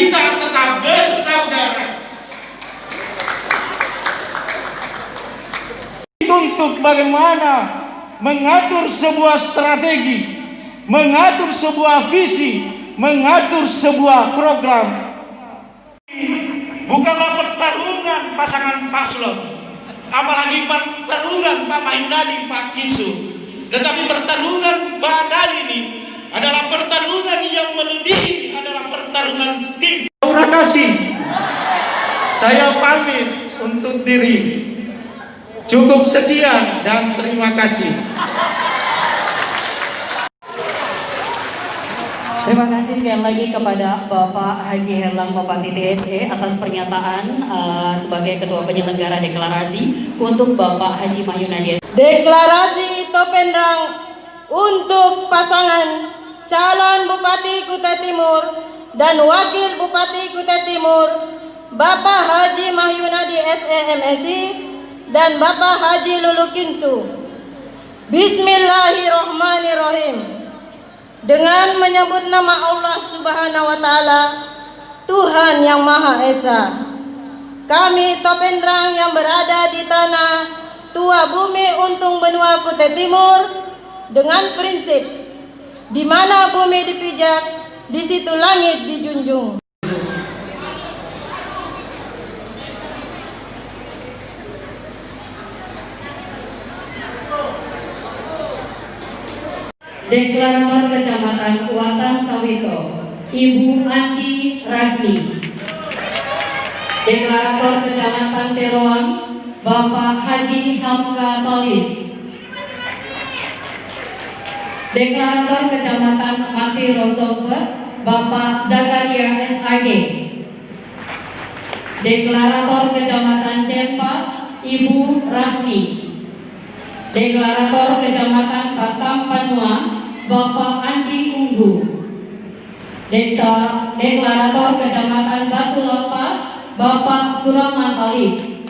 kita tetap bersaudara. Untuk bagaimana mengatur sebuah strategi, mengatur sebuah visi, mengatur sebuah program. Bukanlah pertarungan pasangan paslon, apalagi pertarungan Pak Mahyunadi, Pak Kisu, tetapi pertarungan Pak kali ini adalah pertarungan yang melebihi, adalah pertarungan tim. Terima kasih. Saya pamit untuk diri. Cukup sekian dan terima kasih. Terima kasih sekali lagi kepada Bapak Haji Herlang Bupati TSE atas pernyataan sebagai Ketua Penyelenggara Deklarasi untuk Bapak Haji Mahyunadi. Deklarasi Topenrang untuk pasangan calon Bupati Kutai Timur dan Wakil Bupati Kutai Timur Bapak Haji Mahyunadi SE MSI dan Bapak Haji Lulu Kinsu. Bismillahirrahmanirrahim. Dengan menyebut nama Allah Subhanahu wa Ta'ala, Tuhan yang Maha Esa, kami Topenrang yang berada di tanah tua bumi Untung Benua Kutai Timur dengan prinsip di mana bumi dipijak, di situ langit dijunjung. Deklarator Kecamatan Watan Sawito, Ibu Andi Rasmi. Deklarator Kecamatan Teroan, Bapak Haji Hamka Talib. Deklarator Kecamatan Mati Rosofe, Bapak Zakaria SAG. Deklarator Kecamatan Cempa, Ibu Rasmi. Deklarator Kecamatan Batam Panua, Bapak Andi Unggu. Deklarator Kecamatan Batu Lapa, Bapak Surahman Talib.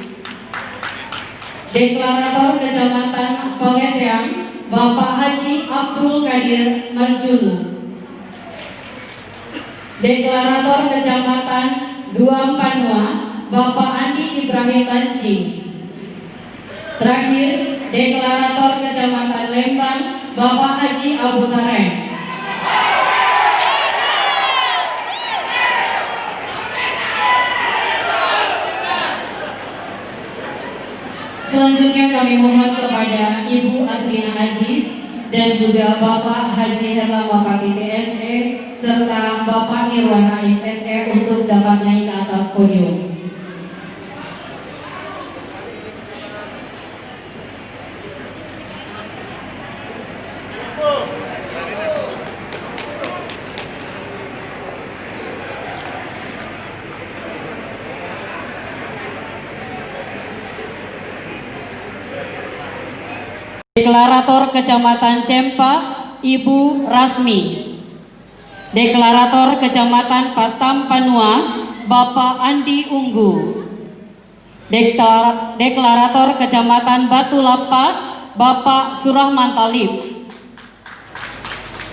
Deklarator Kecamatan Pengeteang, Bapak Haji Abdul Qadir Marjunu. Deklarator Kecamatan Duam Panua, Bapak Andi Ibrahim Banci. Terakhir, Deklarator Kecamatan Lembang, Bapak Haji Abu Tarek. Selanjutnya kami mohon kepada Ibu Aslina Aziz dan juga Bapak Haji Herlang Bupati TSE serta Bapak Nirwana SSE untuk dapat naik ke atas podium. Deklarator Kecamatan Cempa, Ibu Rasmi. Deklarator Kecamatan Batam Panua, Bapak Andi Unggu. Deklarator Kecamatan Batu Lapa, Bapak Surahman Talib.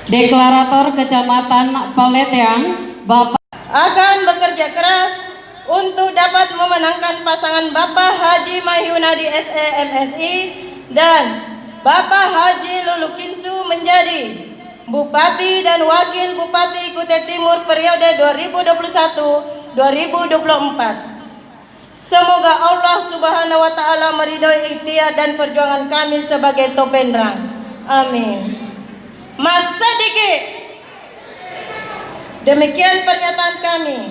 Deklarator Kecamatan Paleteang, Bapak Akan bekerja keras untuk dapat memenangkan pasangan Bapak Haji Mahyunadi SE MSI dan Bapak Haji Lulu Kinsu menjadi Bupati dan Wakil Bupati Kutai Timur periode 2021-2024. Semoga Allah Subhanahu wa Ta'ala meridhoi ikhtiar dan perjuangan kami sebagai Topenrang. Amin. Mas Sadiki. Demikian pernyataan kami.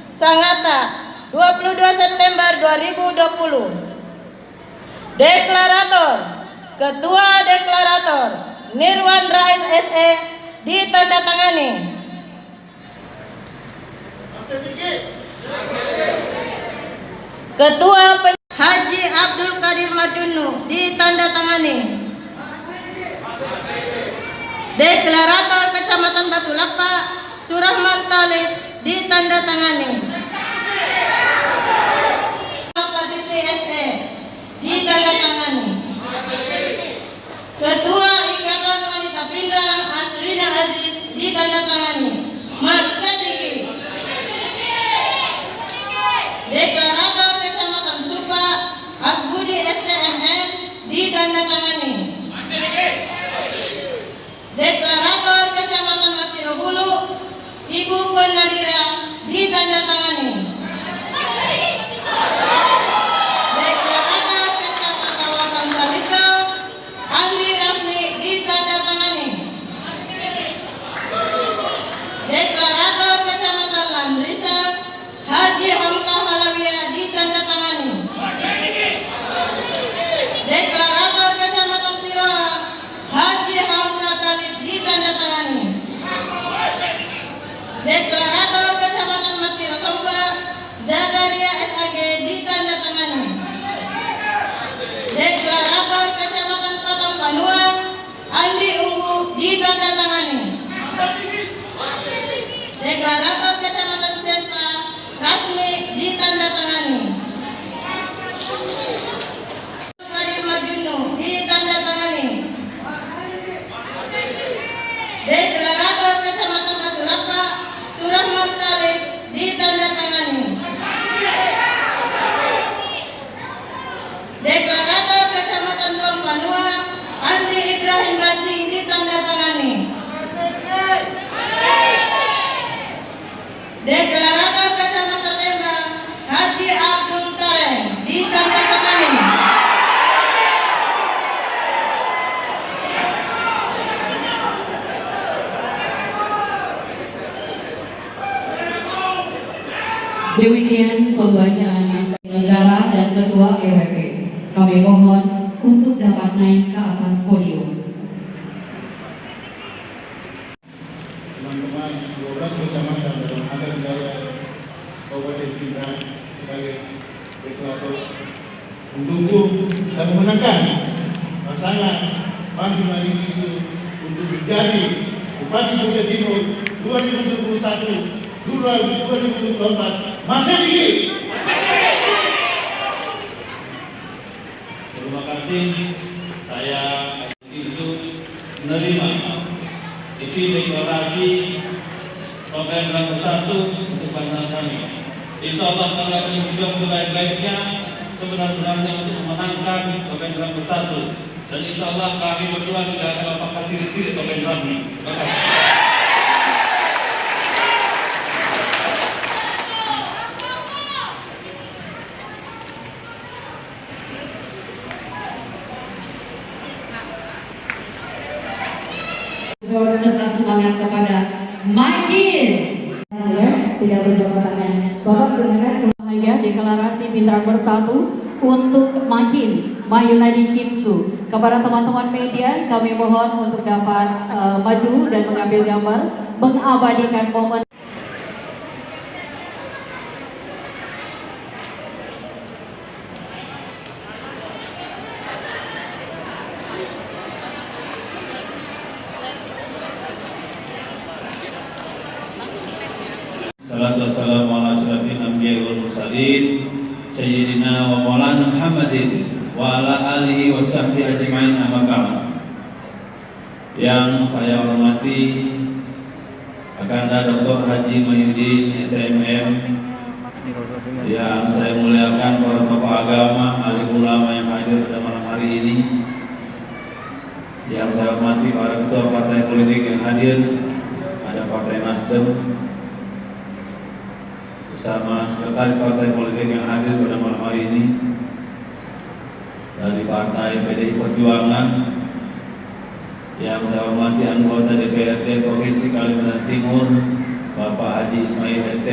Sangatta, 22 September 2020. Deklarator Ketua Deklarator Nirwan Rais SE ditandatangani. Ketua Haji Abdul Qadir Marjunu ditandatangani. Deklarator Kecamatan Batu Lapa Surahman Talib ditandatangani. Bupati TSE ditandatangani. Ketua Ikatan Wanita Pindrang Aslina Aziz ditandatangani. Mas Sadiki. Demikian pembacaan naskah negara dan Ketua EWP. Kami mohon untuk dapat naik ke atas podium. Teman-teman 12 kecamatan dalam adat Jaya Kabupaten Pindrang sebagai deklarator mendukung dan memenangkan pasangan Maju Nadi Kisu untuk menjadi Bupati Kutai Timur 2021-2024 masih tinggi. Terima kasih. Saya Kisu menerima isi deklarasi November 1 untuk pandangan kami. Insya Allah kami akan berjuang sebaik-baiknya, sebenar-benarnya untuk memenangkan November 1. Dan insya Allah kami berdua tidak akan apakah siri-siri November ini. Terima kasih. Serta semangat kepada Makin. Ya, tidak berjabat tangan. Bapak silakan bahagia deklarasi Pindrang Bersatu untuk Makin Mayunadi Kinsu. Kepada teman-teman media, kami mohon untuk dapat maju dan mengambil gambar, mengabadikan momen. Salatu wassalamu ala asyrafil anbiya'i wal mursalin sayyidina wa maulana Muhammadin wa ala alihi wa sahbihi ajma'in, amma ba'd. Yang saya hormati Akanda Dr. Haji Mahyudin STMM, yang saya muliakan para tokoh agama, alim ulama yang hadir pada malam hari ini, yang saya hormati para ketua partai politik yang hadir, ada Partai Nasdem bersama sekretaris partai politik yang hadir pada malam hari ini, dari Partai PDI Perjuangan, yang saya hormati anggota DPRD Provinsi Kalimantan Timur Bapak Haji Ismail ST,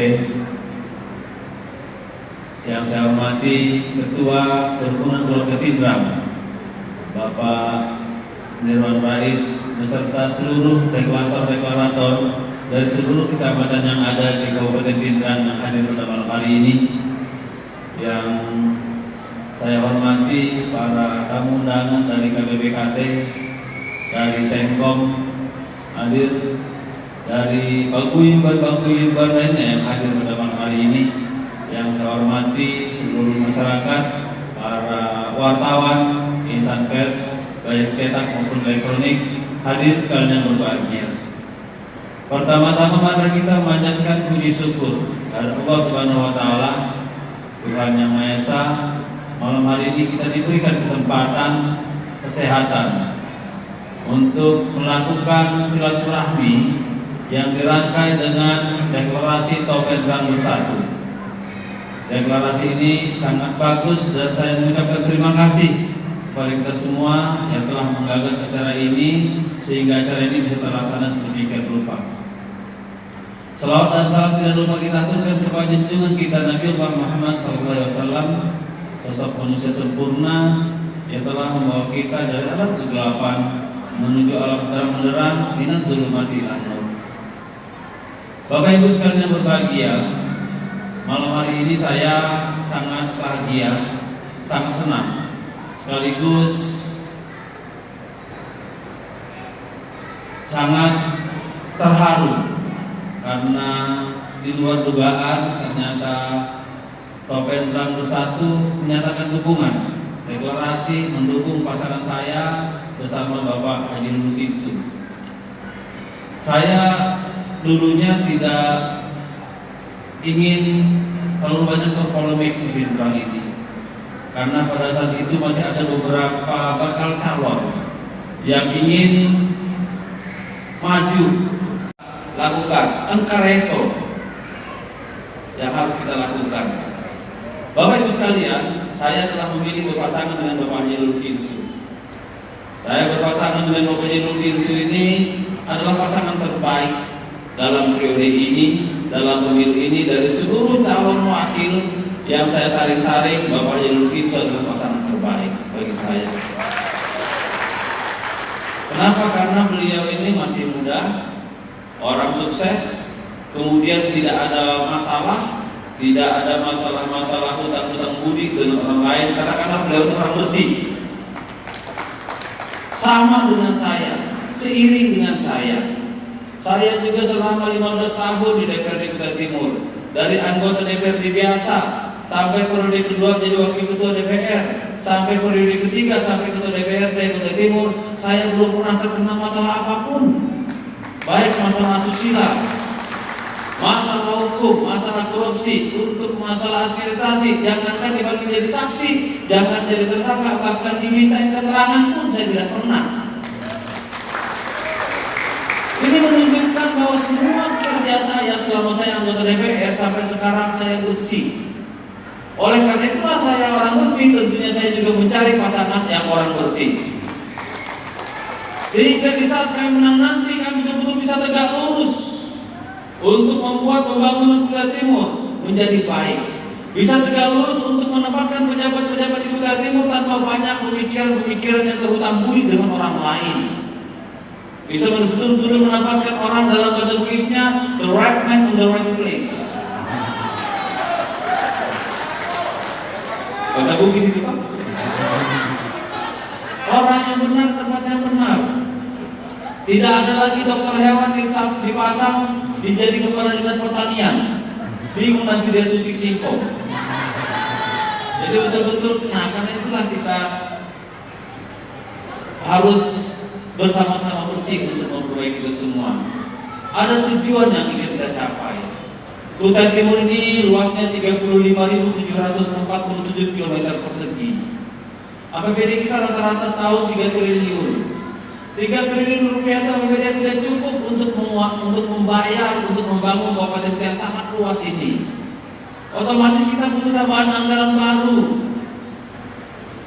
yang saya hormati Ketua Kerukunan Keluarga Pindrang Bapak Nirwan Rais beserta seluruh deklarator dari seluruh kecamatan yang ada di Kabupaten Pindrang yang hadir pada malam hari ini, yang saya hormati para tamu undangan dari KBBKT, dari Senkom hadir, dari paguyuban lainnya yang hadir pada malam hari ini, yang saya hormati seluruh masyarakat, para wartawan, insan pers, baik cetak maupun elektronik, hadir sekalian yang berbahagia. Pertama-tama mari kita memanjatkan puji syukur kepada Allah Subhanahu wa taala, Tuhan yang Maha Esa. Malam hari ini kita diberikan kesempatan kesehatan untuk melakukan silaturahmi yang dirangkai dengan deklarasi Pindrang Bersatu. Deklarasi ini sangat bagus dan saya mengucapkan terima kasih kepada kita semua yang telah menggagas acara ini sehingga acara ini bisa terlaksana sedemikian rupa. Salawat dan salam tidak lupa kita aturkan kepada junjungan kita Nabi Muhammad SAW, sosok manusia sempurna yang telah membawa kita dari alam kegelapan menuju alam terang benderang minaz zulumati ilan nur. Bapak Ibu sekalian yang berbahagia, malam hari ini saya sangat bahagia, sangat senang, sekaligus sangat terharu karena di luar dugaan ternyata Pindrang Bersatu menyatakan dukungan, deklarasi mendukung pasangan saya bersama Bapak Haji Kinsu. Saya dulunya tidak ingin terlalu banyak berpolemik di Pindrang ini, karena pada saat itu masih ada beberapa bakal calon yang ingin maju. Lakukan engkareso yang harus kita lakukan. Bapak Ibu sekalian, saya telah memilih berpasangan dengan Bapak Haji Kinsu. Saya berpasangan dengan Bapak Haji Kinsu ini adalah pasangan terbaik dalam periode ini dalam pemilu ini dari seluruh calon wakil yang saya saring-saring, Bapak Haji Lukito adalah pasangan terbaik bagi saya. Kenapa? Karena beliau ini masih muda, orang sukses, kemudian tidak ada masalah, tidak ada masalah-masalah hutang-hutang budi dengan orang lain, karena beliau orang bersih. Sama dengan saya, seiring dengan saya. Saya juga selama 15 tahun di DPRD Kutai Timur, dari anggota DPRD biasa sampai periode kedua jadi wakil ketua DPR, sampai periode ketiga sampai ketua DPRD Kutai Timur, saya belum pernah terkena masalah apapun, baik masalah asusila, masalah hukum, masalah korupsi, untuk masalah administrasi, jangankan dibagi jadi saksi, jangan jadi tersangka, bahkan diminta keterangan pun saya tidak pernah. Ini menunjukkan bahwa semua kerja saya selama saya anggota DPR sampai sekarang saya bersih. Oleh karena itulah saya orang bersih, tentunya saya juga mencari pasangan yang orang bersih. Sehingga di saat kami menang nanti, kami betul-betul bisa tegak lurus untuk membuat pembangunan Kutai Timur menjadi baik. Bisa tegak lurus untuk menempatkan pejabat-pejabat di Kutai Timur tanpa banyak pemikiran-pemikiran yang terhutang budi dengan orang lain. Bisa betul-betul menempatkan orang dalam bahasa Bugisnya, the right man in the right place. Bahasa Bugis itu Pak. Orang yang benar, tempat yang benar. Tidak ada lagi dokter hewan dipasang dijadi kepala dinas pertanian. Bingung nanti dia suntik singkong. Jadi betul-betul, nah karena itulah kita harus bersama-sama bersih untuk memperbaiki itu semua. Ada tujuan yang ingin kita capai. Kutai Timur ini luasnya 35.747 km persegi. APBD kita rata-rata setahun 3 triliun. 3 triliun rupiah itu APBD tidak cukup untuk membayar, untuk membangun kabupaten yang sangat luas ini. Otomatis kita butuh tambahan anggaran baru.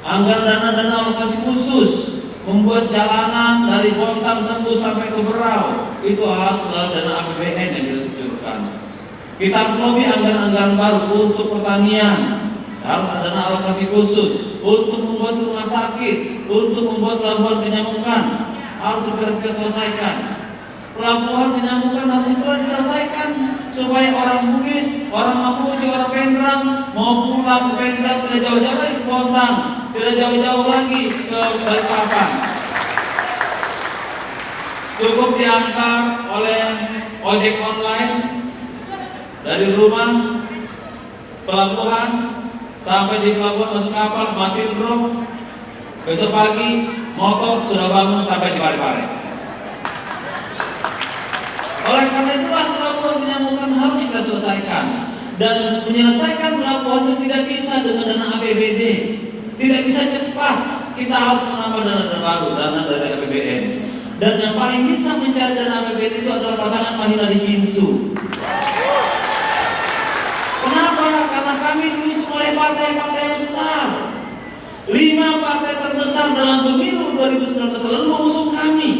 Anggaran dana-dana alokasi khusus, membuat jalanan dari Bontang tembus sampai ke Berau, itu harus dalam dana APBN yang kita kucurkan. Kita harus lobby anggaran-anggaran baru untuk pertanian, harus ada dana alokasi khusus untuk membuat rumah sakit, untuk membuat pelabuhan penyamukan, harus segera kita selesaikan. Pelabuhan penyamukan harus segera diselesaikan supaya orang Bugis, orang Mamuju, orang Pendrang mau pulang ke Pendrang tidak jauh-jauh lagi ke Bontang, tidak jauh-jauh lagi ke Balikpapan. Cukup diantar oleh ojek online dari rumah pelabuhan sampai di pelabuhan, masuk kapal, matiin bro, besok pagi motor sudah bangun sampai di Parepare. Oleh karena itulah pelabuhan penyamukan harus kita selesaikan, dan menyelesaikan pelabuhan itu tidak bisa dengan dana APBD, tidak bisa cepat. Kita harus menambah dana baru, dana dari APBN. Dan yang paling bisa mencari dana APBN itu adalah pasangan Mahina di Jinsu. Kenapa? Karena kami diusung oleh partai-partai besar. 5 partai terbesar dalam pemilu 2019 lalu mengusung kami.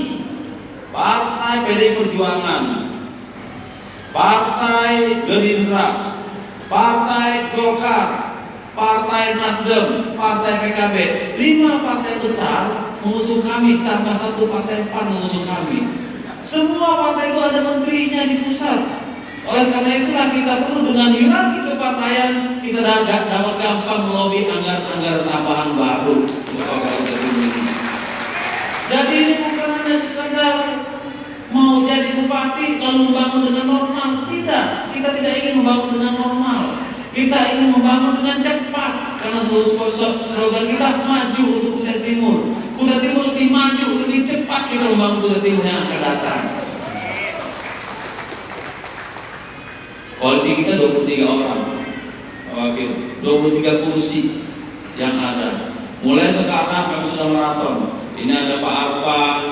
Partai PDI Perjuangan, Partai Gerindra, Partai Golkar, Partai Nasdem, Partai PKB. 5 partai besar mengusung kami tanpa satu partai PAN mengusung kami. Semua partai itu ada menterinya di pusat. Oleh karena itulah kita perlu dengan hierarki kepartaian kita dapat gampang melobi anggaran-anggaran tambahan baru untuk kabupaten ini. Jadi ini bukan hanya sekadar mau jadi bupati lalu membangun dengan normal. Tidak, kita tidak ingin membangun dengan normal. Kita ingin membangun dengan cepat. Karena slogan kita maju untuk Kutai Timur. Kutai Timur lebih maju, lebih cepat kita membangun Kutai Timur yang akan datang. Koalisi kita 23 orang, wakil 23 kursi yang ada. Mulai sekarang kami sudah maraton. Ini ada Pak Arpan,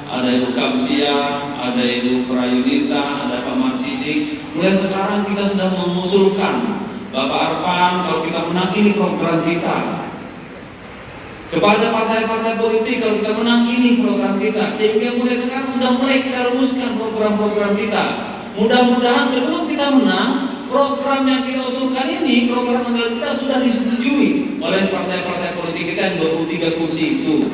ada Ibu Kamsia, ada Ibu Prayudita, ada Pak Marsidik. Mulai sekarang kita sudah mengusulkan, Bapak Arpan, kalau kita menang ini program kita. Kepada partai-partai politik, kalau kita menang ini program kita. Sehingga mulai sekarang sudah mulai kita rumuskan program-program kita. Mudah-mudahan sebelum kita kita menang, program yang kita usulkan ini, program andalan kita sudah disetujui oleh partai-partai politik kita yang 23 kursi itu.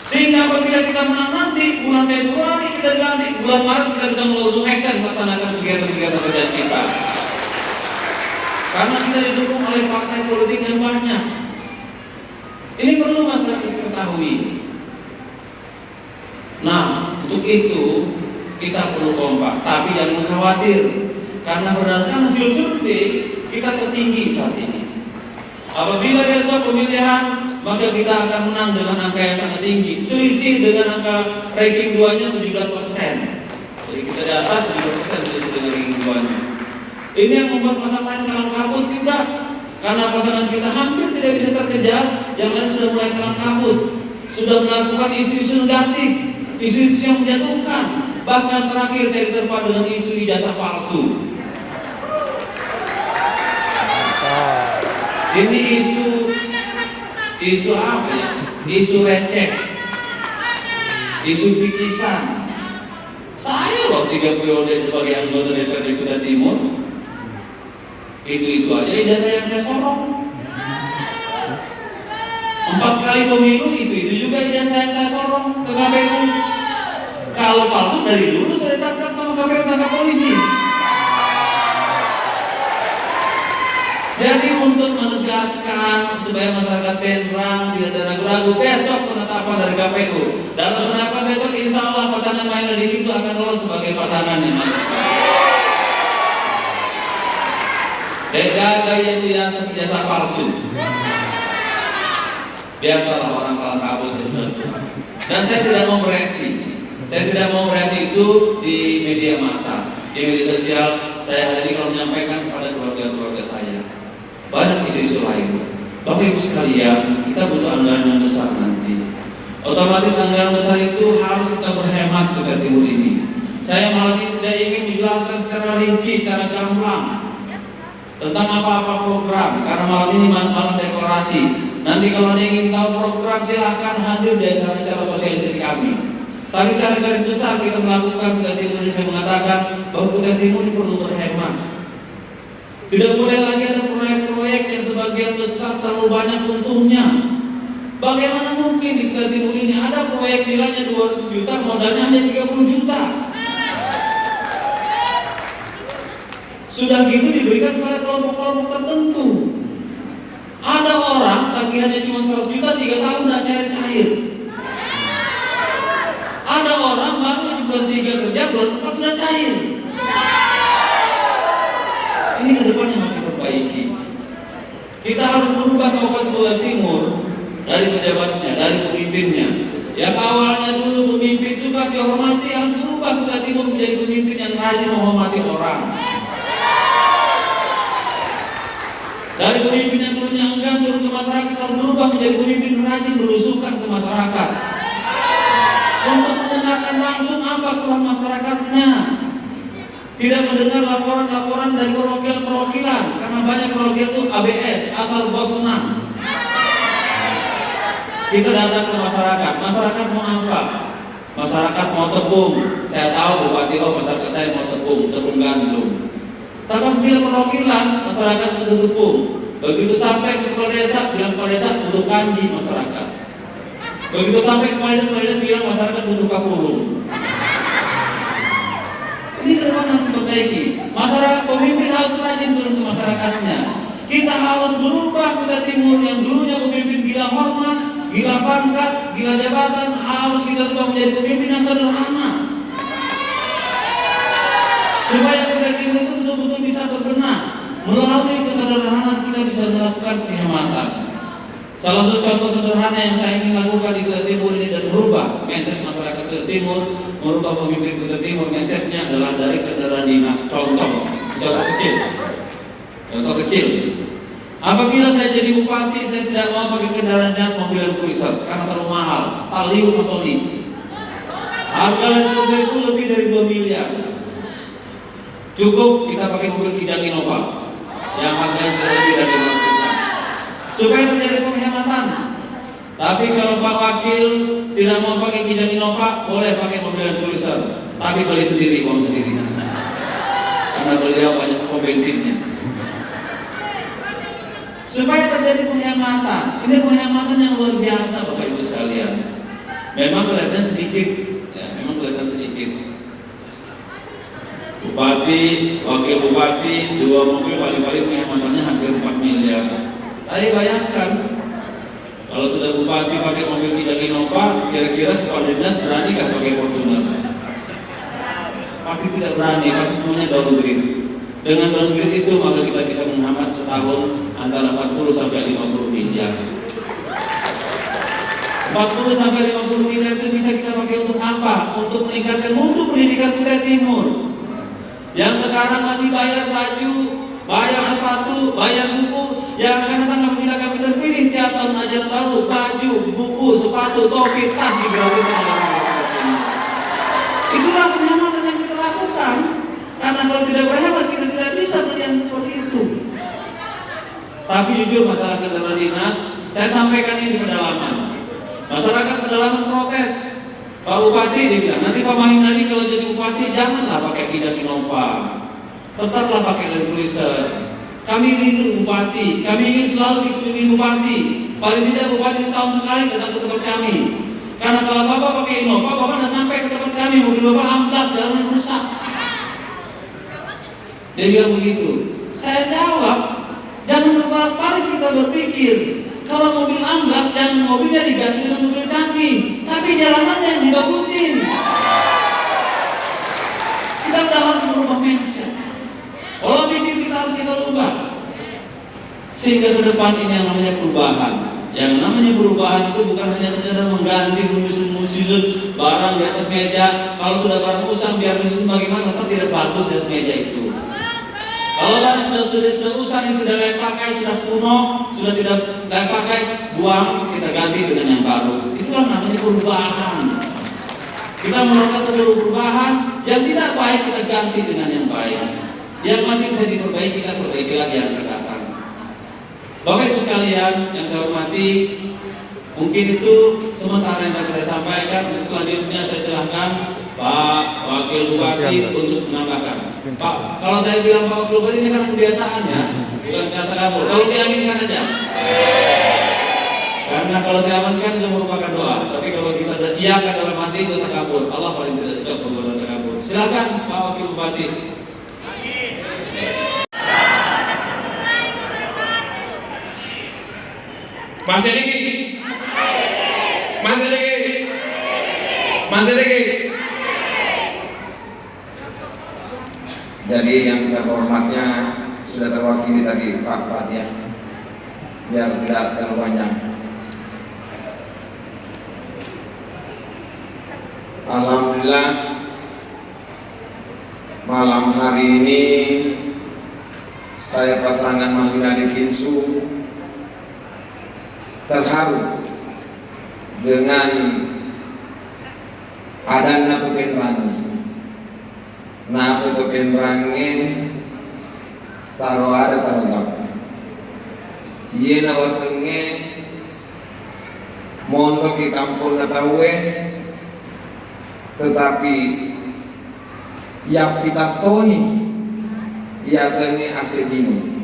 Sehingga apabila kita menang nanti, bulan Februari kita dilantik, bulan Maret kita bisa melangsung action melaksanakan kegiatan-kegiatan kerja kita. Karena kita didukung oleh partai politik yang banyak. Ini perlu masyarakat ketahui. Nah, untuk itu kita perlu kompak, tapi jangan khawatir, karena berdasarkan hasil survei kita tertinggi saat ini. Apabila besok pemilihan, maka kita akan menang dengan angka yang sangat tinggi, selisih dengan angka ranking 2-nya 17%. Jadi kita di atas 17% selisih dengan ranking 2-nya. Ini yang membuat pasangan lain kalang kabut juga, karena pasangan kita hampir tidak bisa terkejar, yang lain sudah mulai kalang kabut, sudah melakukan isu-isu negatif, isu-isu yang menjatuhkan. Bahkan terakhir saya diterpa dengan isu ijazah palsu. Ini isu apa ya? Isu receh, isu picisan. Saya loh 3 periode sebagai anggota DPRD Kuta Timur, itu aja ijazah yang saya sorong. 4 kali pemilu itu juga ijazah yang saya sorong ke KPU. Kalau palsu dari dulu sudah ditangkap sama KPU, tangkap polisi. Jadi untuk menegaskan supaya masyarakat tenang, tidak ada ragu-ragu, besok penetapan dari KPU. Dalam penetapan besok, insya Allah pasangan Mahyudin Biksu akan lolos sebagai pasangan yang maju. Gaya itu ijazah palsu. Biasalah orang kalang kabut. Dan saya tidak mau bereaksi. Saya tidak mau bereaksi itu di media massa, di media sosial. Saya hari ini kalau menyampaikan kepada keluarga-keluarga saya. Banyak isu-isu lain. Bapak Ibu sekalian, kita butuh anggaran yang besar nanti. Otomatis anggaran besar itu harus kita berhemat ke Kuta Timur ini. Saya malam ini tidak ingin menjelaskan secara rinci, secara gamblang tentang apa-apa program, karena malam ini malam deklarasi. Nanti kalau ada yang ingin tahu program, silahkan hadir di acara-acara sosialisasi kami. Tapi secara garis besar kita melakukan Kuta Timur ini, saya mengatakan bahwa Kuta Timur ini perlu berhemat. Tidak boleh lagi ada proyek-proyek yang sebagian besar terlalu banyak untungnya. Bagaimana mungkin di Kuta Timur ini ada proyek nilainya 200 juta, modalnya hanya 30 juta. Sudah gitu diberikan pada kelompok-kelompok tertentu. Ada orang tagihannya cuma 100 juta, 3 tahun tidak cair-cair. Ada orang baru di bulan 3 kerja, bulan 4 sudah cair. Ini ke depan yang harus diperbaiki. Kita harus merubah Kabupaten Kuta Timur dari pejabatnya, dari pemimpinnya. Yang awalnya dulu pemimpin suka dihormati, harus berubah Kuta Timur menjadi pemimpin yang rajin menghormati orang. Dari pemimpin yang dulunya enggan turun ke masyarakat, harus berubah menjadi pemimpin rajin belusukan ke masyarakat untuk mendengarkan langsung apa keluhan masyarakatnya. Tidak mendengar laporan-laporan dari perwakilan-perwakilan, karena banyak perwakilan itu ABS, asal bos senang. Kita datang ke masyarakat mau apa? Masyarakat mau tepung. Saya tahu Bupati, masyarakat saya mau tepung gandum. Tapi bila perwakilan, masyarakat butuh tepung. Begitu sampai ke kepala desa, bilang kepala desa butuh kanji masyarakat. Begitu sampai ke kepala desa bilang masyarakat butuh kapurung. Ini ke depan harus diperbaiki. Masyarakat, pemimpin harus rajin turun ke masyarakatnya. Kita harus berubah Kuta Timur yang dulunya pemimpin gila hormat, gila pangkat, gila jabatan, harus kita ubah menjadi pemimpin yang sederhana. Supaya Kuta Timur itu betul-betul bisa berbenah. Melalui kesederhanaan kita bisa melakukan penghematan. Salah satu contoh sederhana yang saya ingin lakukan di Kuta Timur ini dan merubah mindset masyarakat Kuta Timur, merubah pemimpin Kuta Timur, mindsetnya adalah dari kendaraan dinas. Contoh kecil. Apabila saya jadi bupati, saya tidak mau pakai kendaraan dinas mobil Land Cruiser karena terlalu mahal. Taliu Masoni. Harga Land Cruiser itu lebih dari 2 miliar. Cukup kita pakai mobil Kijang Innova yang harganya lebih dari 5 juta. Supaya terjadi penghematan. Tapi kalau Pak Wakil tidak mau pakai Kijang Innova, boleh pakai mobil Land Cruiser, tapi beli sendiri, uang sendiri. karena beliau banyak pom bensinnya. Supaya terjadi penghematan. Ini penghematan yang luar biasa Bapak Ibu sekalian. Memang kelihatan sedikit, ya, memang kelihatan sedikit. Bupati, wakil bupati, 2 mobil paling-paling penghematannya hampir 4 miliar. Tapi bayangkan, kalau sudah bupati pakai mobil Kijang Innova, kira-kira kepala dinas beranikah pakai Fortuner? Pasti tidak berani, pasti semuanya downgrade. Dengan downgrade itu maka kita bisa menghemat setahun antara 40 sampai 50 miliar. 40 sampai 50 miliar itu bisa kita pakai untuk apa? Untuk meningkatkan mutu pendidikan Kutai Timur. Yang sekarang masih bayar baju, bayar sepatu, bayar buku. Yang akan datang apabila kami terpilih tiap tahun ajaran baru, baju, buku, sepatu, topi, tas digratiskan oleh pemerintah. Itulah penghematan yang kita lakukan. Karena kalau tidak berhemat kita tidak bisa beli yang seperti itu. Tapi jujur masalah kendaraan dinas, saya sampaikan ini di pedalaman. Masyarakat pedalaman protes. Pak Bupati dia bilang, nanti Pak Mahinadi kalau jadi bupati janganlah pakai Kijang Innova, tetaplah pakai Land Cruiser. Kami rindu bupati, kami ingin selalu dikunjungi bupati. Paling tidak bupati setahun sekali datang ke tempat kami. Karena kalau Bapak pakai Innova, Bapak sudah sampai ke tempat kami, mobil Bapak amblas, jalanan rusak. Dia bilang begitu. Saya jawab, jangan terbolak-balik kita berpikir. Kalau mobil amblas, jangan mobilnya diganti dengan mobil canggih, tapi jalanannya yang dibagusin. Kita harus merubah mindset. Pola pikir kita harus kita rubah. Sehingga ke depan ini yang namanya perubahan. Yang namanya perubahan itu bukan hanya sekedar mengganti, menyusun barang di atas meja. Kalau sudah barang usang, biar menyusun bagaimana, tetap tidak bagus di atas meja itu. Kalau barang sudah usang yang tidak layak pakai, sudah kuno, sudah tidak layak pakai, buang, kita ganti dengan yang baru. Itulah namanya perubahan. Kita melakukan sebuah perubahan yang tidak baik, kita ganti dengan yang baik. Yang masih bisa diperbaiki, kita perbaiki lagi yang akan datang. Bapak Ibu sekalian yang saya hormati, mungkin itu sementara yang dapat saya sampaikan. Untuk selanjutnya saya silahkan Pak Wakil Bupati untuk menambahkan. Pak, kalau saya bilang Pak Wakil Bupati ini kan kebiasaannya, bukan kata kabur. Tolong diaminkan aja. Karena kalau diamankan itu merupakan doa. Tapi kalau kita iakan dalam hati itu takabur. Allah paling tidak suka perbuatan takabur. Silakan Pak Wakil Bupati. Masih lagi. Jadi yang terhormatnya sudah terwakili tadi Pak Bupati ya. Biar tidak terlalu panjang. Alhamdulillah malam hari ini saya pasangan Mahinadi Kinsu terharu dengan adanya kepenrangi. Nah, kepenrangi taruh ada taruh gak. Iya nawasenge mondok di kampung natawe, tetapi yang kita toni biasanya asedini.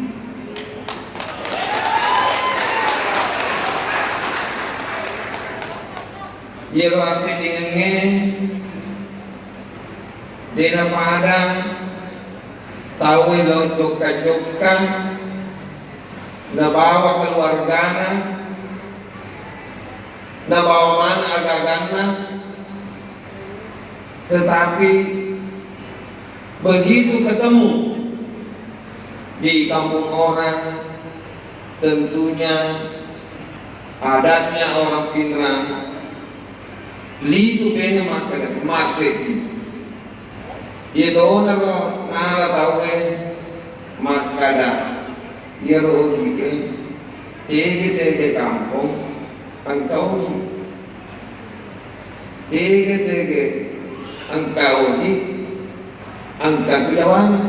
Yero asedinge dena pada tahu laut joka na bawa keluargana na bawa mana agagana, tetapi begitu ketemu di kampung orang, tentunya adatnya orang Pinrang lisu kena makan masih itu naro ngala tahu makada ya rogi tege kampung engkau tege engkau angka kidawana.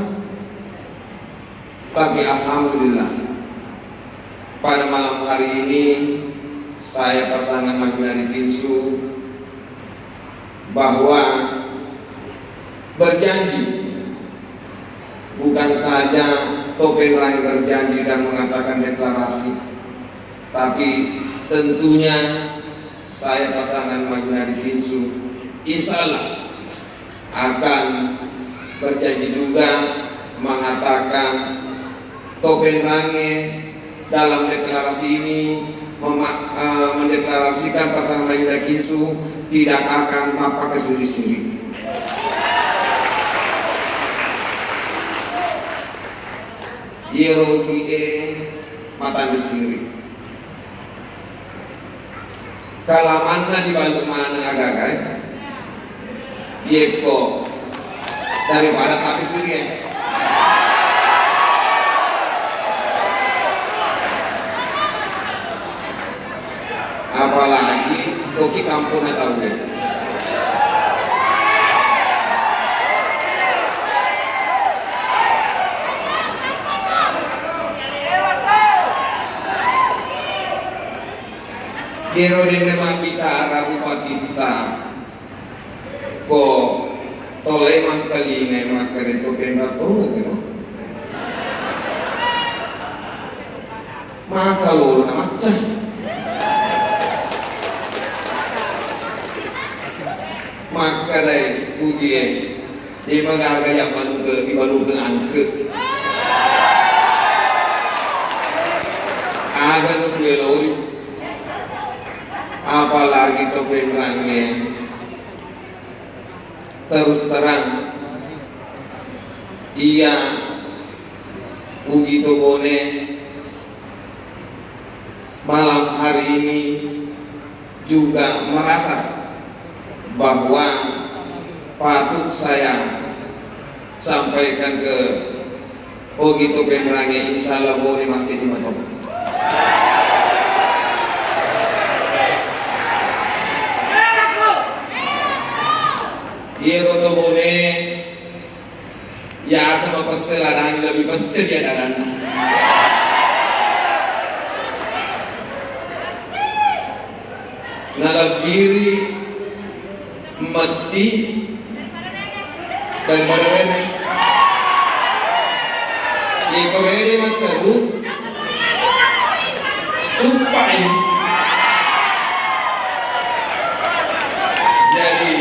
Tapi alhamdulillah pada malam hari ini saya pasangan Mahinadi Kinsu bahwa berjanji bukan saja Topeng Rangi berjanji dan mengatakan deklarasi, tapi tentunya saya pasangan Mahyunadi Kinsu insya Allah akan berjanji juga mengatakan Topeng Rangi dalam deklarasi ini mendeklarasikan pasangan Mahyunadi Kinsu tidak akan mapak sendiri-sendiri. Yerogi mata sendiri. Kalamanna di Bandung mana agak-agak Yeko daripada tapi sendiri. Apalagi Toki kampung tahu deh. Kiro din naman bicara rupa kita ko tolay man kalingay mga karito penrato gitu. Makalolo na macam makalay ugie di magagaya manuga angke aga nugelori. Apalagi Topeng Rangi terus terang ia Ugi Tobone malam hari ini juga merasa bahwa patut saya sampaikan ke Ugi Topeng Rangi insya Allah boleh masih di mata. Iya roto bone ya sama perseladani lebih pesel ya darana. Nalabiri mati dan pada bene. Iko bene mataru tupai. Jadi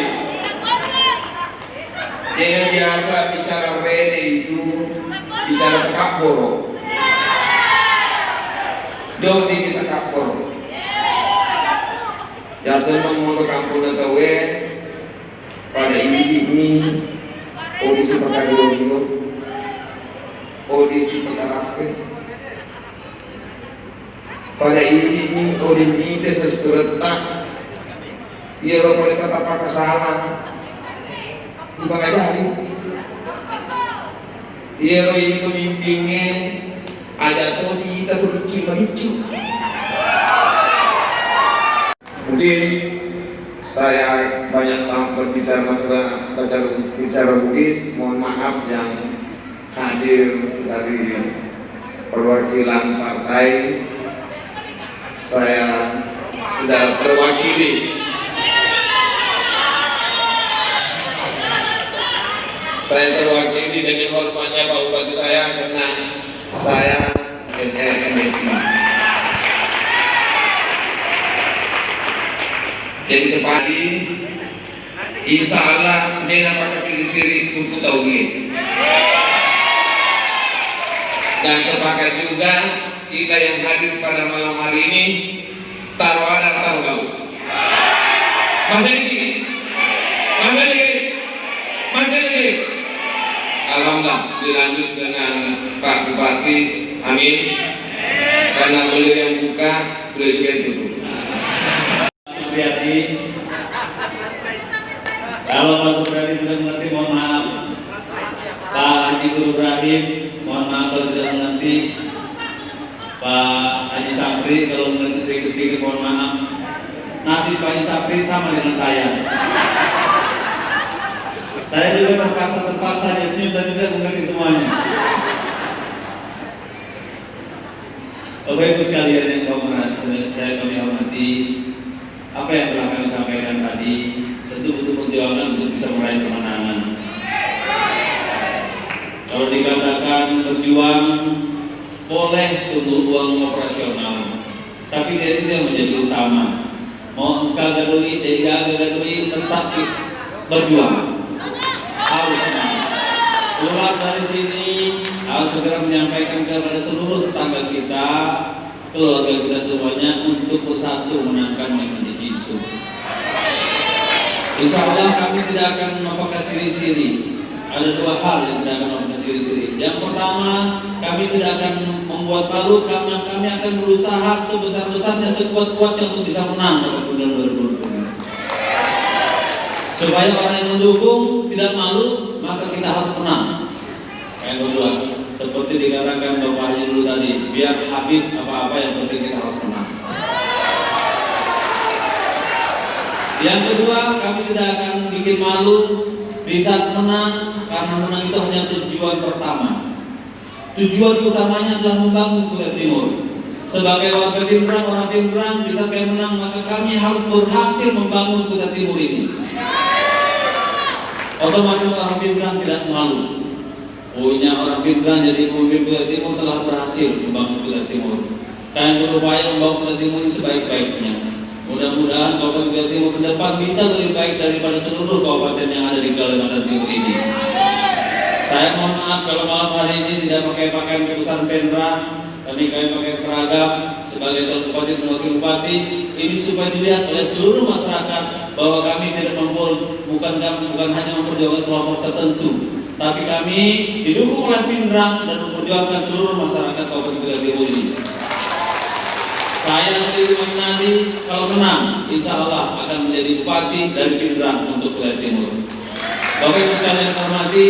dia biasa bicara rede itu bicara tekaporo. Dodi kita tekaporo. Jasa mengurus kampung natawe pada ini audisi pakadio, audisi pakarape. Pada ini audisi sesuatu ia boleh kata apa salah. Ibagai hari Yero ini pemimpinnya ada tosi kita lucu. Mungkin saya banyak berbicara masalah bicara Bugis, mohon maaf yang hadir dari perwakilan partai. Saya sudah terwakili. Saya terwakili dengan hormatnya Pak Bupati saya karena saya SMSI. Jadi sepadi, insya Allah dia pakai siri-siri suku Tauge. Dan sepakat juga kita yang hadir pada malam hari ini taruh ada taruh laut. Masih lagi. Alhamdulillah dilanjut dengan Pak Bupati, amin. Karena beliau yang buka, beliau juga yang tutup. Supriyadi, kalau Pak Supriyadi tidak mengerti mohon maaf. Pak Haji Guru Ibrahim, mohon maaf kalau tidak mengerti. Pak Haji Sapri kalau mengerti sedikit-sedikit mohon maaf. Nasib Pak Haji Sapri sama dengan saya. Saya juga terpaksa senyum dan tidak mengerti semuanya. Bapak Ibu sekalian yang kami hormati, apa yang telah kami sampaikan tadi tentu butuh perjuangan untuk bisa meraih kemenangan. Kalau Kalau dikatakan berjuang boleh tunggu uang operasional, tapi dari itu yang menjadi utama. Mau engkau gadui, tidak gadui, tetap berjuang. Harus semangat. Keluar dari sini harus segera menyampaikan kepada seluruh tetangga kita, keluarga kita semuanya untuk bersatu menangkan Mahina Kinsu. Insya Allah kami tidak akan memakai siri-siri. Ada dua hal yang tidak akan memakai siri-siri. Yang pertama, kami tidak akan membuat malu, karena kami akan berusaha sebesar-besarnya, sekuat-kuatnya untuk bisa menang pada bulan 2020. Supaya orang yang mendukung tidak malu, maka kita harus menang. Yang kedua, seperti dikatakan Bapak Haji dulu tadi, biar habis apa-apa yang penting kita harus menang. Yang kedua, kami tidak akan bikin malu di saat menang, karena menang itu hanya tujuan pertama. Tujuan utamanya adalah membangun Kutai Timur. Sebagai warga Pindrang, orang Pindrang, di saat kami menang, maka kami harus berhasil membangun Kutai Timur ini. Otomatis orang Pindrang tidak malu. Punya orang Pindrang jadi pemimpin Kutai Timur telah berhasil membangun Kutai Timur. Kami berupaya membangun Kutai Timur ini sebaik-baiknya. Mudah-mudahan Kabupaten Kutai Timur ke depan bisa lebih baik daripada seluruh kabupaten yang ada di Kalimantan Timur ini. Saya mohon maaf kalau malam hari ini tidak pakai pakaian kebesaran Pindrang, tapi kami pakai seragam sebagai calon bupati dan wakil bupati. Ini supaya dilihat oleh seluruh masyarakat bahwa kami tidak bukan hanya memperjuangkan kelompok tertentu, tapi kami didukung oleh Pindrang dan memperjuangkan seluruh masyarakat Kabupaten Kutai Timur ini. Saya sendiri menanti kalau menang, insya Allah akan menjadi bupati dari Pindrang untuk Kutai Timur. Bapak Ibu sekalian yang saya hormati,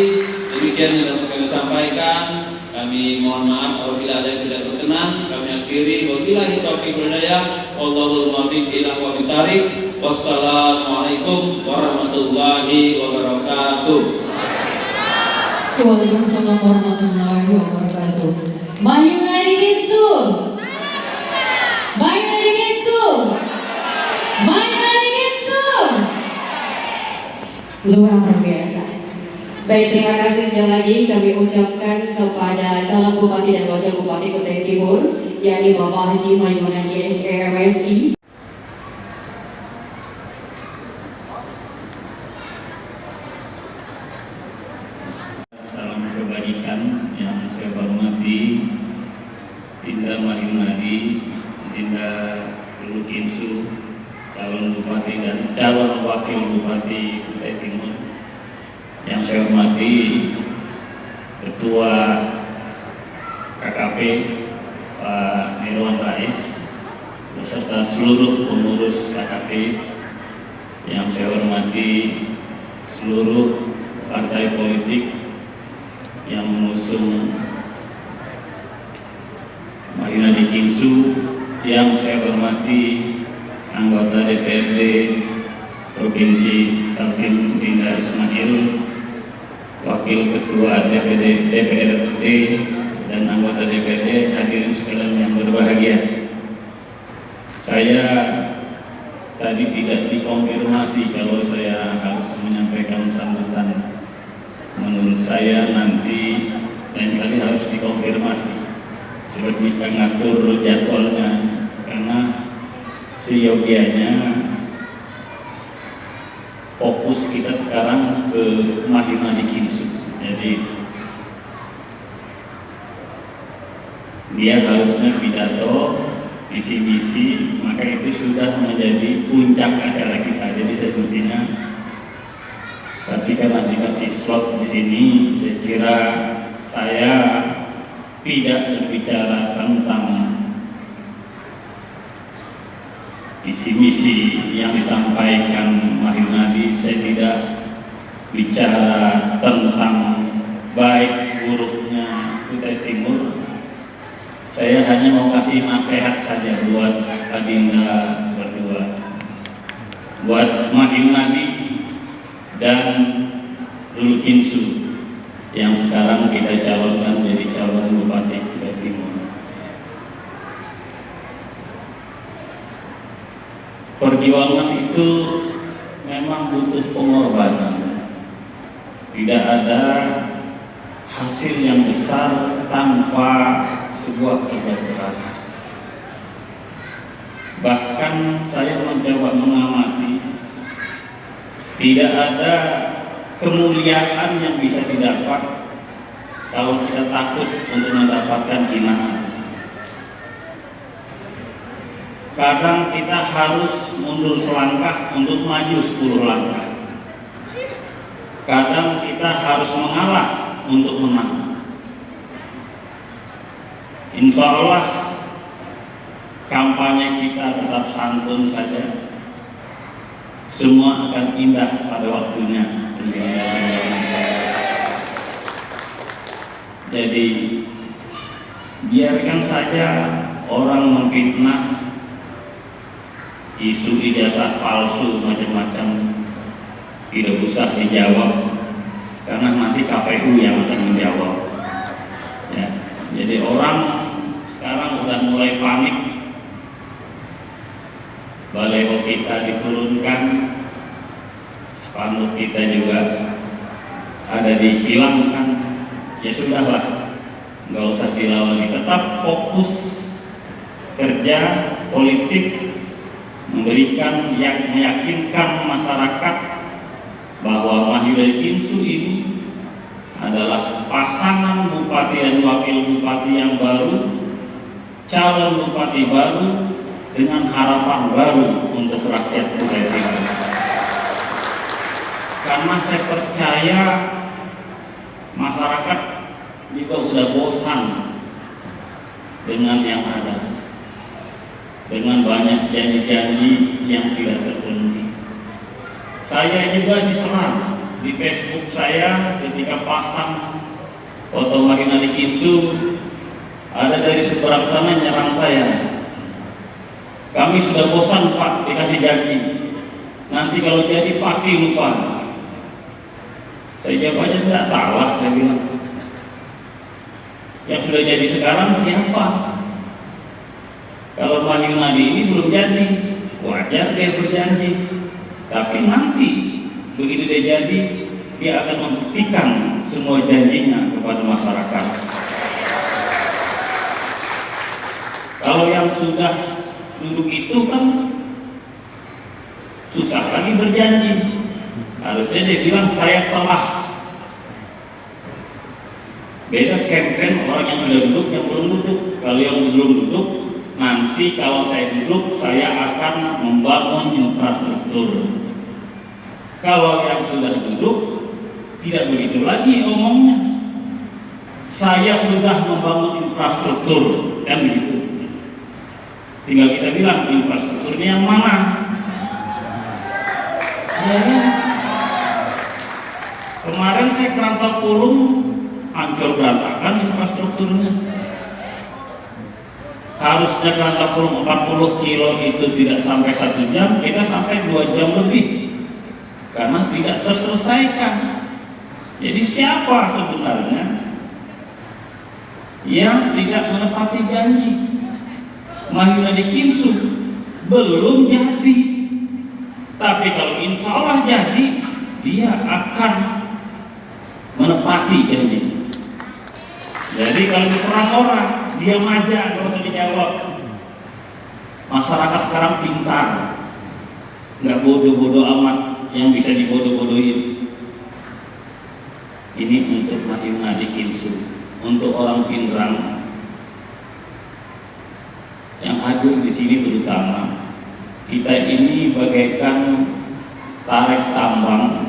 demikian yang dapat kami sampaikan. Kami mohon maaf apabila ada yang tidak berkenan. Kami akhiri. Wabillahi taufiq wal hidayah. Wallahul muwaffiq ila aqwamit thariq. Wassalamualaikum warahmatullahi wabarakatuh. Waalaikumsalam warahmatullahi wabarakatuh. Mahina Kinsu. Mahina Kinsu. Mahina Kinsu. Luar biasa. Baik, terima kasih sekali lagi kami ucapkan kepada calon bupati dan wakil bupati Kutai Timur, yakni Bapak Haji Maimunandi SE MSI. Salam kebajikan yang saya hormati Dinda Maimunandi, Dinda Lulu Kinsu, calon bupati dan calon wakil bupati Kutai Timur. Yang saya hormati Ketua KKP Pak Nirwan Rais beserta seluruh pengurus KKP. Yang saya hormati seluruh partai politik yang mengusung Mahina Kinsu. Yang saya hormati anggota DPRD Provinsi Kaltim Dinda Ismail, Wakil Ketua DPRD dan anggota DPRD, hadirin sekalian yang berbahagia. Saya tadi tidak dikonfirmasi kalau saya harus menyampaikan sambutan. Menurut saya nanti lain kali harus dikonfirmasi sebab bisa ngatur jadwalnya, karena seyogianya fokus kita sekarang ke Mahina Kinsu. Jadi dia harusnya pidato, visi-visi, maka itu sudah menjadi puncak acara kita. Jadi semestinya, tapi karena dikasih slot di sini, saya kira saya tidak berbicara tentang visi-misi yang disampaikan Mahina. Saya tidak bicara tentang baik buruknya Kutai Timur. Saya hanya mau kasih nasihat saja buat Adinda berdua, buat Mahina dan Lulu Kinsu yang sekarang kita calonkan jadi calon bupati Kutai Timur. Perjuangan itu memang butuh pengorbanan. Tidak ada hasil yang besar tanpa sebuah kerja keras. Bahkan saya mencoba mengamati, tidak ada kemuliaan yang bisa didapat kalau kita takut untuk mendapatkan hinaan. Kadang kita harus mundur selangkah untuk maju 10 langkah. Kadang kita harus mengalah untuk menang. Insya Allah kampanye kita tetap santun saja. Semua akan indah pada waktunya. Jadi biarkan saja orang memfitnah, isu ijazah palsu macam-macam, tidak usah dijawab karena nanti KPU yang akan menjawab. Ya, jadi orang sekarang udah mulai panik. Baliho kita diturunkan, spanduk kita juga ada dihilangkan. Ya sudahlah, nggak usah dilawan. Tetap fokus kerja politik, memberikan yang meyakinkan masyarakat bahwa Mahyudadi Kinsu ini adalah pasangan bupati dan wakil bupati yang baru, calon bupati baru dengan harapan baru untuk rakyat Kutai Timur. Karena saya percaya masyarakat juga udah bosan dengan yang ada, dengan banyak janji-janji yang tidak terpenuhi. Saya juga diserang di Facebook saya ketika pasang foto Mahyudadi Kinsu, ada dari seberang sana nyerang saya. Kami sudah bosan Pak dikasih janji, nanti kalau jadi pasti lupa. Saya jawab aja tidak salah, saya bilang. Yang sudah jadi sekarang siapa? Kalau Mahyudadi ini belum jadi, wajar dia berjanji. Tapi nanti begitu dia jadi, dia akan membuktikan semua janjinya kepada masyarakat. Kalau yang sudah duduk itu kan susah lagi berjanji. Harusnya dia bilang saya telah. Beda campaign orang yang sudah duduk yang belum duduk. Kalau yang belum duduk, nanti kalau saya duduk saya akan membangun infrastruktur. Kalau yang sudah duduk tidak begitu lagi omongnya. Saya sudah membangun infrastruktur, kan begitu. Tinggal kita bilang infrastrukturnya yang mana. Jadi Kemarin saya ke Rantau hancur berantakan infrastrukturnya. Harusnya ke Rantau 40 kilo itu tidak sampai 1 jam, kita sampai 2 jam lebih karena tidak terselesaikan. Jadi siapa sebenarnya yang tidak menepati janji? Mahyudadi Kinsu belum jadi, tapi kalau insya Allah jadi, dia akan menepati janji. Jadi kalau diserang orang, diam aja, nggak usah dijawab. Masyarakat sekarang pintar, nggak bodoh-bodoh amat yang bisa dibodoh-bodohin. Ini untuk Mahyudadi Kinsu, untuk orang Pindrang yang hadir di sini, terutama kita ini bagaikan tarik tambang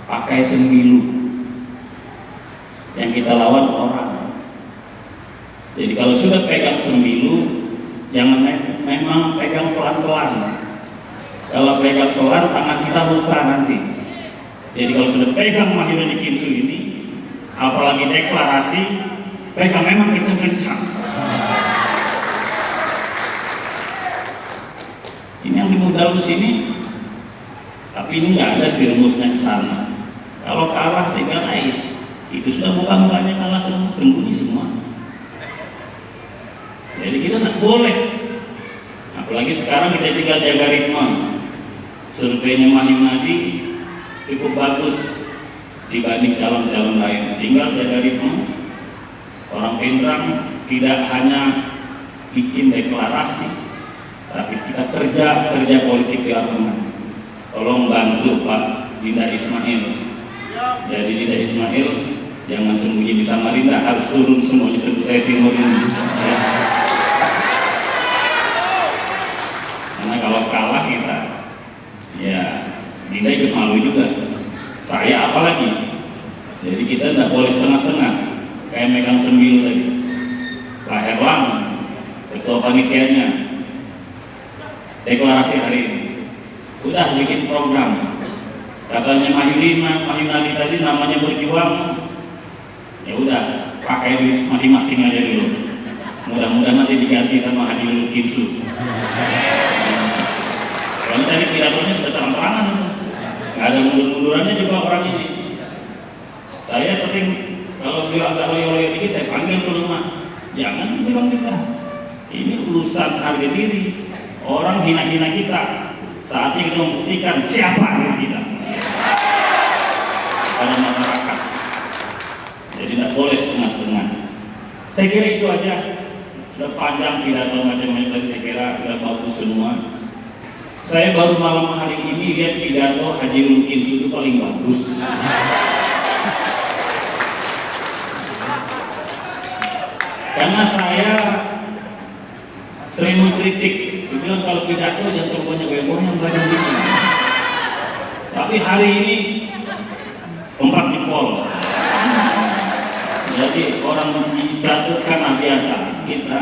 pakai sembilu yang kita lawan orang. Jadi kalau sudah pegang sembilu, jangan memang pegang pelan-pelan. Kalau pegang pelan, tangan kita luka nanti. Jadi kalau sudah pegang Mahyudadi Kinsu ini, apalagi deklarasi, pegang memang kencang-kencang. Ini yang dimodal di sini, tapi ini nggak ada sih rumusnya ke sana. Kalau kalah tinggal air, itu sudah muka-mukanya kalah semua, sembunyi semua. Jadi kita nggak boleh, apalagi sekarang kita tinggal jaga ritme. Surveinya Mahyudadi cukup bagus, dibanding calon-calon lain. Tinggal jaga ritme. Orang Pindrang tidak hanya bikin deklarasi, tapi kita kerja politik di lapangan. Tolong bantu Pak Dinda Ismail. Jadi Dinda Ismail jangan sembunyi di Samarinda, harus turun semua di Sebutai Timur ini. Ya. Karena kalau kalah kita, ya Dinda ikut malu juga. Saya apalagi. Jadi kita tidak boleh setengah-setengah. Kayak megang sembilu tadi. Pak Herlang, ketua panitianya, deklarasi hari ini. Udah bikin program. Katanya Mahyunadi tadi namanya berjuang. Ya udah, pakai duit masing-masing aja dulu. Mudah-mudahan nanti diganti sama Haji Lukinsu. Soalnya tadi pidatonya sudah terang-terangan itu. Nggak ada mundur-mundurannya juga orang ini. Saya sering kalau beliau agak loyo-loyo dikit, saya panggil ke rumah. Jangan bilang kita. Ini urusan harga diri. Orang hina-hina kita. Saatnya kita membuktikan siapa diri kita pada masyarakat. Jadi tidak boleh setengah-setengah. Saya kira itu aja. Sudah panjang pidato macam-macam tadi, saya kira sudah bagus semua. Saya baru malam hari ini lihat pidato Haji Lukinsu itu paling bagus. Karena saya sering mengkritik, dibilang kalau pidato jangan terlalu banyak goyang-goyang badan ini. Tapi hari ini 4 jempol. Jadi orang bisa itu karena biasa, kita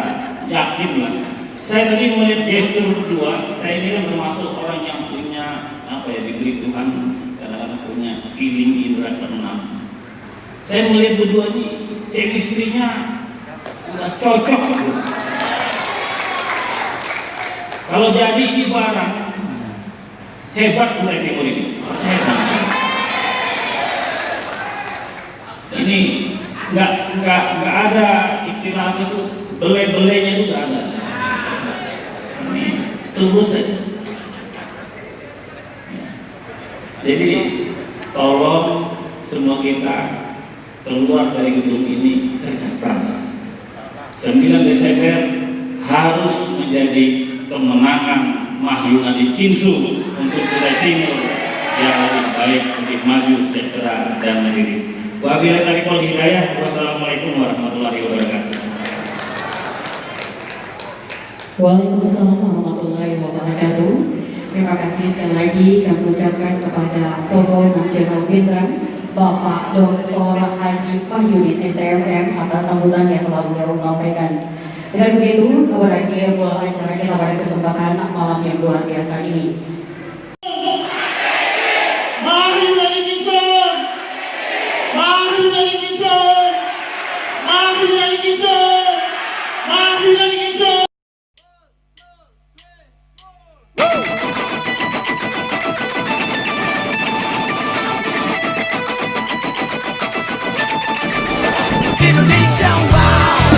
yakinlah. Saya tadi melihat gestur berdua, saya ini kan termasuk orang yang punya diberi Tuhan kadang-kadang punya feeling indera keenam. Saya melihat berdua ini chemistry-nya udah cocok. Kalau jadi ini barang hebat Kutai Timur ini, percaya sama saya. Ini nggak ada istilahnya tuh belenya itu nggak ada. Ini tunggu saja. Jadi tolong semua kita keluar dari gedung ini kerja keras. 9 Desember harus menjadi kemenangan Mahyunadi Kinsu untuk Kutai Timur yang lebih baik, lebih maju, sejahtera dan mandiri. Wabillahi taufiq wal hidayah. Wassalamualaikum warahmatullahi wabarakatuh. Waalaikumsalam warahmatullahi wabarakatuh. Terima kasih sekali lagi kami ucapkan kepada tokoh nasional Pindrang Bapak Dr. Haji Mahyudin STMM atas sambutan yang telah beliau sampaikan. Dengan begitu, berakhir pula acara kita pada kesempatan malam yang luar biasa ini. Mahyunadi Kinsu, Mahyunadi Kinsu, Mahyunadi Kinsu, Mahyunadi Kinsu. Indonesia wow,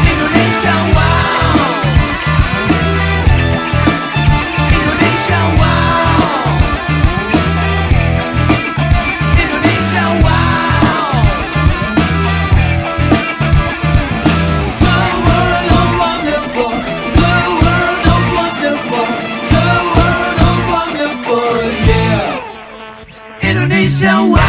Indonesia wow, Indonesia wow, Indonesia wow. The world of wonderful, the world of wonderful, the world of wonderful, yeah. Indonesia wow.